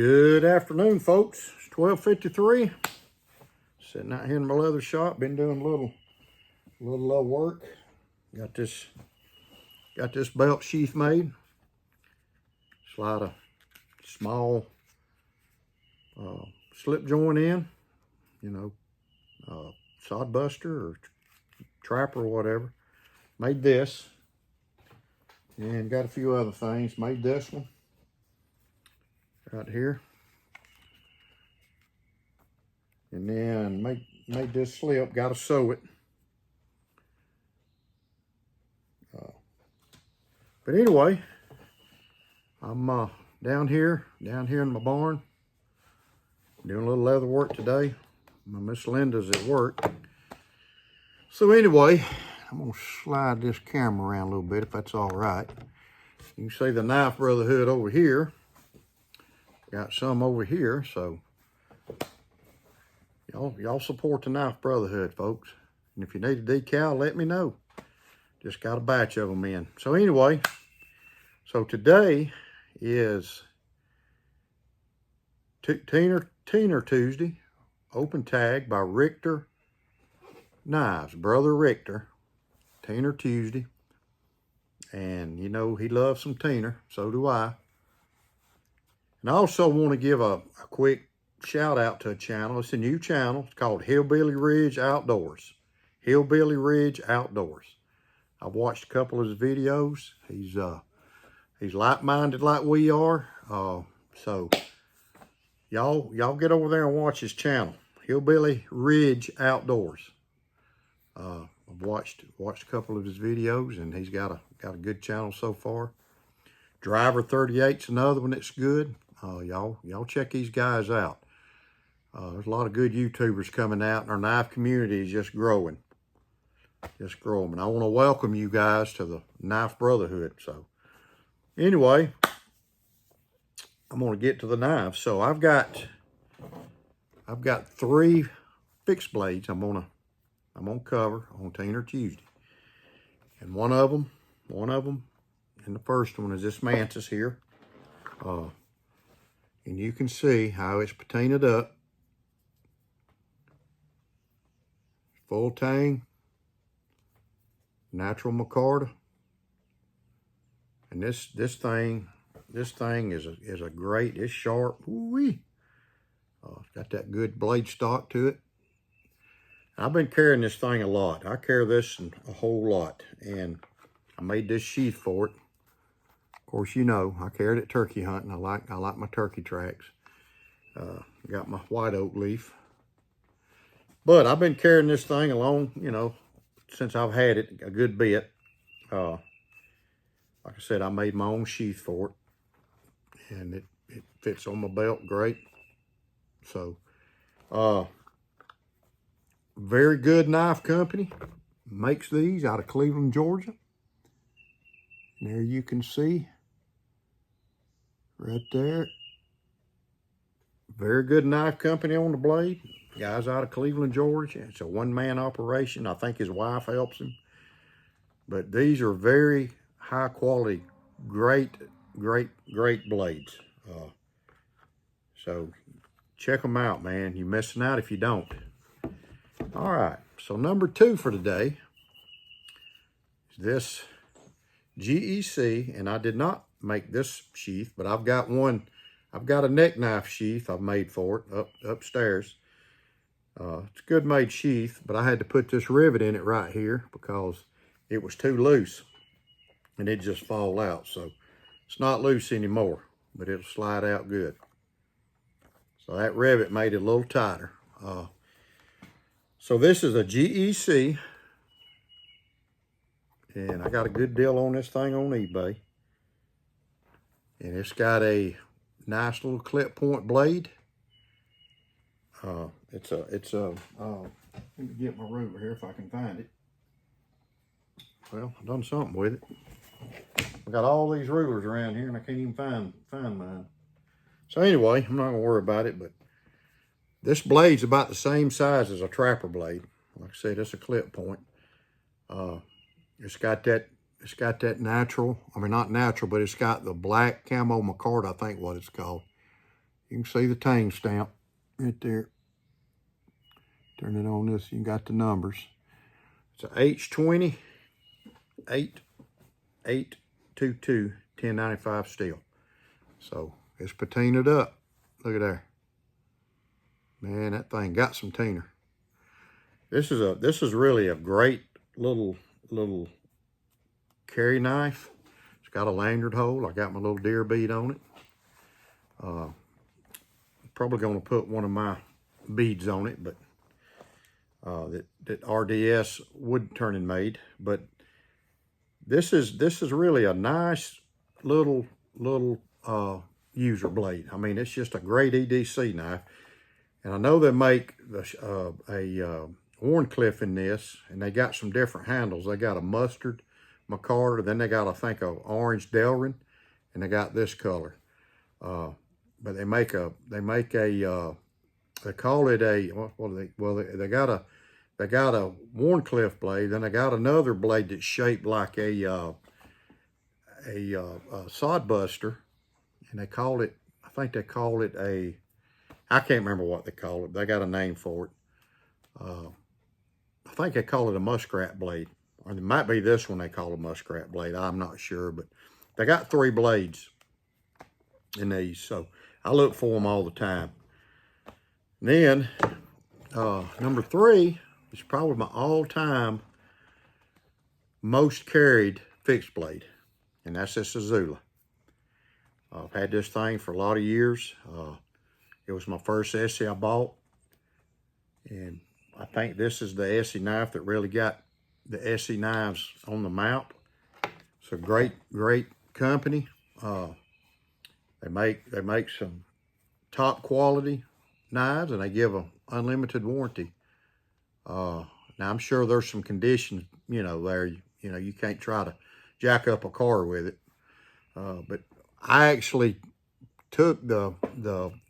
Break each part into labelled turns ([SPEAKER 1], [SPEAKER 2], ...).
[SPEAKER 1] Good afternoon, folks. It's 12:53. Sitting out here in my leather shop. Been doing a little work. Got this belt sheath made. Slide a small slip joint in. Sod buster or trapper or whatever. Made this. And got a few other things. Made this one. Right here. And then made this slip, got to sew it. But anyway, I'm down here in my barn, doing a little leather work today. My Miss Linda's at work. So anyway, I'm gonna slide this camera around a little bit if that's all right. You can see the Knife Brotherhood over here. Got some over here, so y'all support the Knife Brotherhood, folks. And if you need a decal, let me know. Just got a batch of them in. So anyway, so today is Teener Tuesday, open tag by Richter Knives, Brother Richter, Teener Tuesday. And you know, he loves some teener, so do I. And I also want to give a quick shout out to a channel. It's a new channel. It's called Hillbilly Ridge Outdoors. Hillbilly Ridge Outdoors. I've watched a couple of his videos. He's like-minded like we are. So y'all get over there and watch his channel. Hillbilly Ridge Outdoors. I've watched a couple of his videos, and he's got a good channel so far. Driver 38's another one that's good. Y'all check these guys out. There's a lot of good YouTubers coming out, and our knife community is just growing. And I want to welcome you guys to the Knife Brotherhood. So anyway, I'm going to get to the knives. So I've got 3 fixed blades I'm gonna cover on Teener Tuesday. And one of them, and the first one is this Mantis here. And you can see how it's patinaed up. Full tang, natural micarta. And this thing is a great, it's sharp. Ooh-wee. It's got that good blade stock to it. I've been carrying this thing a lot. I carry this a whole lot, and I made this sheath for it. Of course, you know, I carried it turkey hunting. I like my turkey tracks. Got my white oak leaf. But I've been carrying this thing along, you know, since I've had it a good bit. Like I said, I made my own sheath for it, and it fits on my belt great. So, very good knife company. Makes these out of Cleveland, Georgia. And there you can see, right there. Very good knife company on the blade. Guys out of Cleveland, Georgia. It's a one-man operation. I think his wife helps him. But these are very high quality, great blades. So check them out, man. You're missing out if you don't. All right, so number 2 for today is this GEC, and I did not make this sheath, but I've got a neck knife sheath I've made for it upstairs. It's a good made sheath, but I had to put this rivet in it right here because it was too loose and it'd just fall out. So it's not loose anymore, but it'll slide out good. So that rivet made it a little tighter. So this is a GEC, and I got a good deal on this thing on eBay. And it's got a nice little clip point blade. Let me get my ruler here if I can find it. Well, I've done something with it. I got all these rulers around here and I can't even find mine. So anyway, I'm not gonna worry about it, but this blade's about the same size as a trapper blade. Like I said, it's a clip point. It's got that natural, I mean not natural, but it's got the black camo micarta, I think what it's called. You can see the tang stamp right there. Turn it on this, you got the numbers. It's a H20 8822 1095 steel. So it's patinaed up. Look at there. Man, that thing got some tiner. This is really a great little carry knife. It's got a lanyard hole. I got my little deer bead on it. Probably gonna put one of my beads on it, but that RDS wood turning made. But this is really a nice little user blade. I mean, it's just a great EDC knife. And I know they make a Warncliffe in this, and they got some different handles. They got a mustard McCarter, then they got, I think, a orange Delrin, and they got this color. But they call it a, they got a Warncliffe blade, then they got another blade that's shaped like a sod buster, and they call it, I think they call it a, I can't remember what they call it. They got a name for it. I think they call it a muskrat blade. Or it might be this one they call a muskrat blade. I'm not sure, but they got 3 blades in these. So I look for them all the time. And then number 3 is probably my all-time most carried fixed blade. And that's this Azula. I've had this thing for a lot of years. It was my first ESEE I bought, and I think this is the ESEE knife that really got the ESEE knives on the map. It's a great company. They make some top quality knives, and they give an unlimited warranty. Now I'm sure there's some conditions, there. You can't try to jack up a car with it, but I actually took the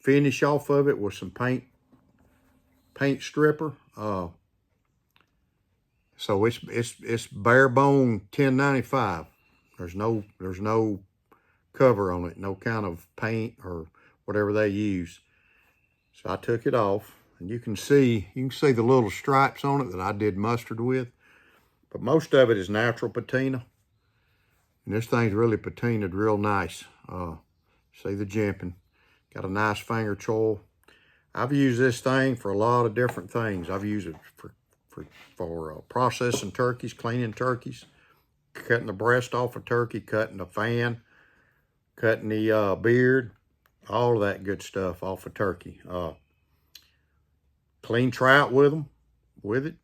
[SPEAKER 1] finish off of it with some paint stripper. So it's bare bone 1095. There's no cover on it, no kind of paint or whatever they use. So I took it off, and you can see the little stripes on it that I did mustard with. But most of it is natural patina, and this thing's really patinaed real nice. See the jimping. Got a nice finger choil. I've used this thing for a lot of different things. I've used it for processing turkeys, cleaning turkeys, cutting the breast off a turkey, cutting the fan, cutting the beard, all of that good stuff off a turkey. Clean trout with it.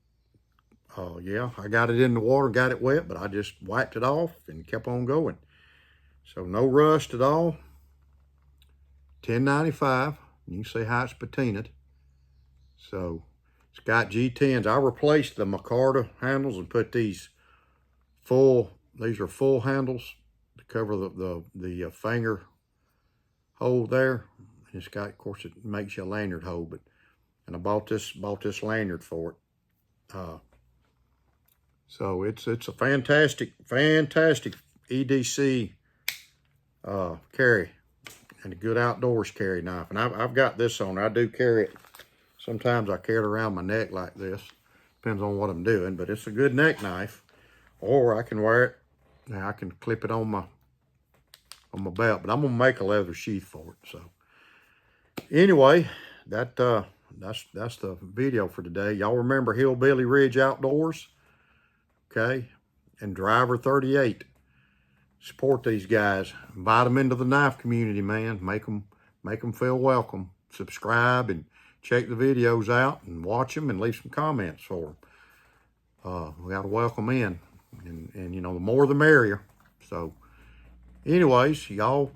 [SPEAKER 1] Yeah, I got it in the water, got it wet, but I just wiped it off and kept on going. So no rust at all. 1095. You can see how it's patinaed. So it's got G10s. I replaced the micarta handles and put these are full handles to cover the finger hole there. And it's got, of course, it makes you a lanyard hole, and I bought this lanyard for it. So it's a fantastic EDC carry, and a good outdoors carry knife. And I've got this on. I do carry it. Sometimes I carry it around my neck like this. Depends on what I'm doing, but it's a good neck knife. Or I can wear it. Now I can clip it on my belt, but I'm gonna make a leather sheath for it. So anyway, that's the video for today. Y'all remember Hillbilly Ridge Outdoors, okay? And Driver 38. Support these guys. Invite them into the knife community, man. Make them feel welcome. Subscribe and check the videos out and watch them and leave some comments for them. We got to welcome in, and the more the merrier. So anyways, y'all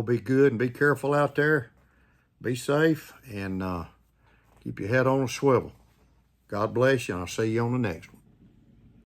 [SPEAKER 1] be good and be careful out there. Be safe, and keep your head on a swivel. God bless you, and I'll see you on the next one.